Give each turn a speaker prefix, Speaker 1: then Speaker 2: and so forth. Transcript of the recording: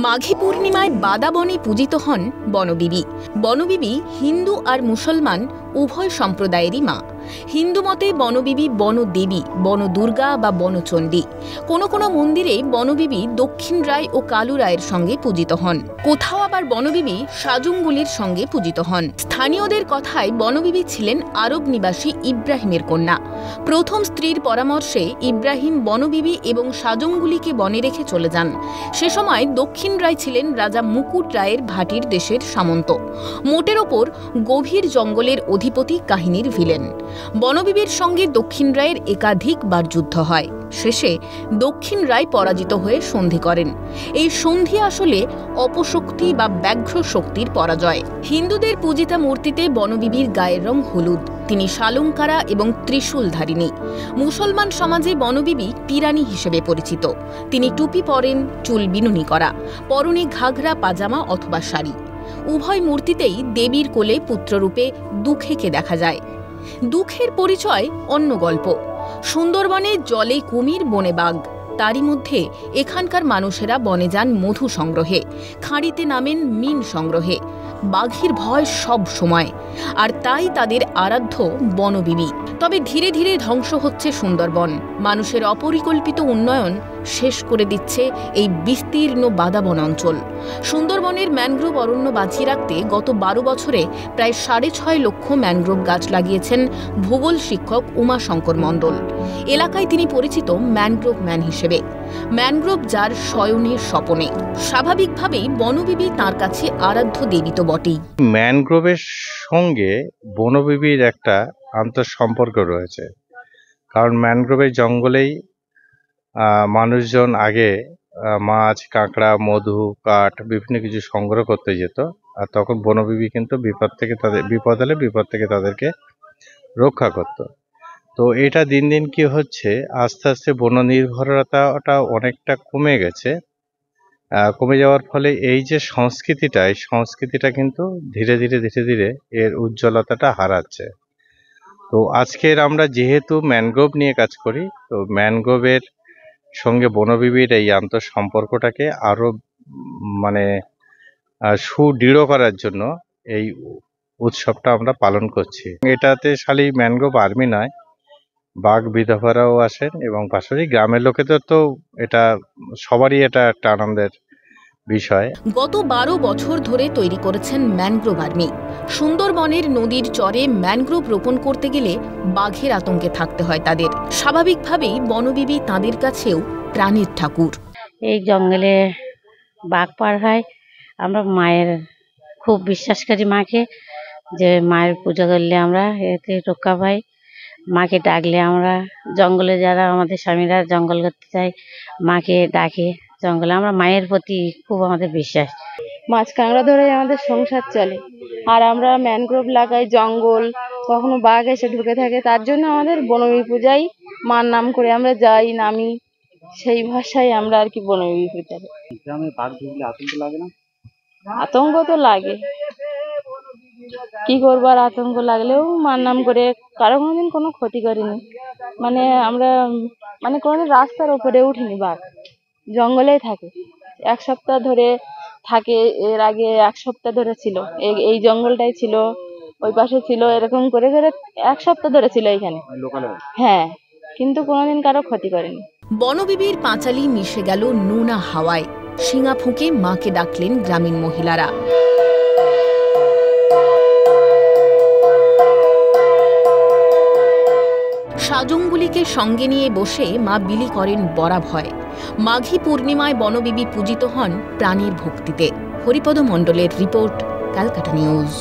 Speaker 1: মাঘী পূর্ণিমায় বাদাবনে পূজিত হন বনবিবি। বনবিবি হিন্দু আর মুসলমান উভয় সম্প্রদায়েরই মা। হিন্দু মতে বনবিবি বনদেবী, বনদুর্গা বা বনচণ্ডী। কোনো কোনো মন্দিরে বনবিবি দক্ষিণ রায় ও কালু রায়ের সঙ্গে পূজিত হন। কোথাও আবার বনবিবি সাজুঙ্গুলির সঙ্গে পূজিত হন। স্থানীয়দের কথায় বনবিবি ছিলেন আরব নিবাসী ইব্রাহিমের কন্যা। প্রথম স্ত্রীর পরামর্শে ইব্রাহিম বনবিবি এবং সাজুঙ্গুলিকে বনে রেখে চলে যান। সে সময় দক্ষিণ রায় ছিলেন রাজা মুকুট রায়ের ভাটির দেশের সামন্ত। মোটের ওপর গভীর জঙ্গলের অধিপতি কাহিনীর ভিলেন। বনবিবির সঙ্গে দক্ষিণ রায়ের একাধিকবার যুদ্ধ হয়। শেষে দক্ষিণ রায় পরাজিত হয়ে সন্ধি করেন। এই সন্ধি আসলে অপশক্তি বা ব্যাঘ্র শক্তির পরাজয়। হিন্দুদের পূজিতা মূর্তিতে বনবিবির গায়ের রং হলুদ। তিনি শালঙ্কারা এবং ত্রিশূলধারিণী। মুসলমান সমাজে বনবিবি পিরানি হিসেবে পরিচিত। তিনি টুপি পরেন, চুল বিনুনি করা, পরনে ঘাঘরা পাজামা অথবা শাড়ি। উভয় মূর্তিতেই দেবীর কোলে পুত্ররূপে দুঃখেকে দেখা যায়। দুঃখের পরিচয় অন্য গল্প। সুন্দরবনে জলে কুমির, বনে বাঘ। তারই মধ্যে এখানকার মানুষেরা বনে যান মধু সংগ্রহে, খাঁড়িতে নামেন মিন সংগ্রহে। বাঘের ভয় সব সময়, আর তাই তাদের আরাধ্য বনবিবি। তবে ধীরে ধীরে ধ্বংস হচ্ছে সুন্দরবন। মানুষের অপরিকল্পিত উন্নয়ন শেষ করে দিচ্ছে এই বিস্তীর্ণ বাদাবন অঞ্চল। সুন্দরবনের ম্যানগ্রোভ অরণ্য বাঁচিয়ে রাখতে গত 12 বছরে প্রায় 6.5 লক্ষ ম্যানগ্রোভ গাছ লাগিয়েছেন ভূগোল শিক্ষক উমাশঙ্কর মণ্ডল। এলাকায় তিনি পরিচিত ম্যানগ্রোভ ম্যান হিসেবে। ম্যানগ্রোভ যার শয়নের স্বপনে। স্বাভাবিকভাবেই বনবিবি তাঁর কাছে আরাধ্য দেবী তো বটেই।
Speaker 2: ম্যানগ্রোভের সঙ্গে বনবিবির একটা আন্তঃসম্পর্ক রয়েছে, কারণ ম্যানগ্রোভের জঙ্গলেই মানুষজন আগে মাছ, কাঁকড়া, মধু, কাঠ বিভিন্ন কিছু সংগ্রহ করতে যেত। আর তখন বনবিবি কিন্তু বিপদ হলে বিপদ থেকে তাদেরকে রক্ষা করত। তো এটা দিন দিন কি হচ্ছে, আস্তে আস্তে বননির্ভরতাটা অনেকটা কমে গেছে। কমে যাওয়ার ফলে এই যে সংস্কৃতিটা কিন্তু ধীরে ধীরে এর উজ্জ্বলতাটা হারাচ্ছে। তো আজকের আমরা যেহেতু ম্যানগ্রোভ নিয়ে কাজ করি, তো ম্যানগ্রোভের সঙ্গে বনবিবির এই আন্তঃসম্পর্কটাকে আরো সুদৃঢ় করার জন্য এই উৎসবটা আমরা পালন করছি। এটাতে খালি ম্যানগ্রোভ আর্মি নয়, বাঘ বিধবারাও আসেন এবং পাশাপাশি গ্রামের লোকেদের তো এটা সবারই এটা একটা আনন্দের বিষয়।
Speaker 1: গত 12 বছর ধরে তৈরি করেছেন ম্যানগ্রোভ আর্মি। সুন্দরবনের নদীর চরে ম্যানগ্রোভ রোপণ করতে গেলে বাঘের আতঙ্কে থাকতে হয় তাদের। স্বাভাবিকভাবেই বনবিবি তাদের কাছেও প্রাণের ঠাকুর।
Speaker 3: এই জঙ্গলে বাঘ পার হয়, আমরা মায়ের খুব বিশ্বাস করি মাকে, যে মায়ের পূজা করলে আমরা এতে রক্ষা পাই। মাকে ডাকলে আমরা জঙ্গলে যারা আমাদের স্বামীরা জঙ্গল করতে চাই, মাকে ডাকে জঙ্গলে। আমরা মায়ের প্রতি খুব আমাদের বিশ্বাস।
Speaker 4: মাছ কাঁকড়া ধরে আমাদের সংসার চলে, আর আমরা ম্যানগ্রোভ লাগাই জঙ্গল, কখনো বাঘ এসে ঢুকে থাকে, তার জন্য আমাদের বনবিবি পূজাই মার নাম করে আমরা যাই, নামি, সেই ভাষায় আমরা আর কি বনবিবি পূজা করি।
Speaker 5: গ্রামে বাঘ ঢুকলে আতঙ্ক লাগে না?
Speaker 4: আতঙ্ক তো লাগে, কি করবো, আর আতঙ্ক লাগলেও মার নাম করে কারো কোনোদিন কোনো ক্ষতি করিনি। আমরা কোনোদিন রাস্তার ওপরে উঠিনি। বাঘ জঙ্গলেই থাকে, 1 সপ্তাহ ধরে থাকে। এর আগে 1 সপ্তাহ ধরে ছিল, এই জঙ্গলটাই ছিল, ওই পাশে ছিল, এরকম করে করে 1 সপ্তাহ ধরে ছিল এখানে। হ্যাঁ, কিন্তু কোনোদিন কারো ক্ষতি করেনি।
Speaker 1: বনবিবির পাঁচালি মিশে গেল নোনা হাওয়ায়। শিঙা ফুঁকে মাকে ডাকলেন গ্রামীণ মহিলারা। সাজুঙ্গুলিকে সঙ্গে নিয়ে বসে মা বিলি করেন বরাভয়। মাঘী পূর্ণিমায় বনবিবি পূজিত হন প্রাণীর ভক্তিতে। হরিপদ মণ্ডলের রিপোর্ট, ক্যালকাটা নিউজ।